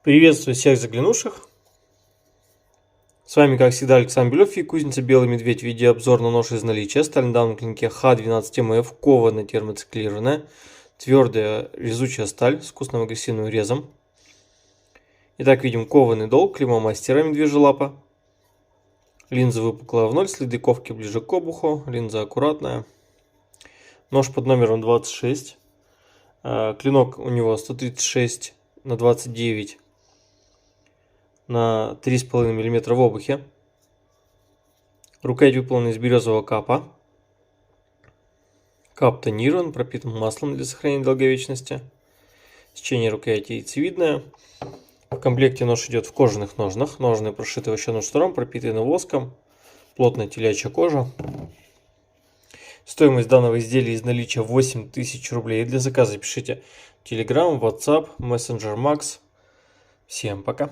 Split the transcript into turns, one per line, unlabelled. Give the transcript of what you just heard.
Приветствую всех заглянувших. С вами, как всегда, Александр Белев и кузница Белый Медведь. Видеообзор на нож из наличия. Сталь на данном клинке Х12МФ, кованая, термоциклированная, твердая резучая сталь с вкусным агрессивным резом. Итак, видим кованый дол, клеймо мастера медвежья лапа. Линза выпуклая в ноль, следы ковки ближе к обуху, линза аккуратная. Нож под номером 26. Клинок у него 136 на 29 на 3,5 мм в обухе. Рукоять выполнена из березового капа. Кап тонирован, пропитан маслом для сохранения долговечности. Сечение рукояти яйцевидное. В комплекте нож идет в кожаных ножнах. Ножны прошиты вощеным шнуром, пропитаны воском. Плотная телячья кожа. Стоимость данного изделия из наличия 8000 рублей. Для заказа пишите Telegram, WhatsApp, Messenger Max. Всем пока.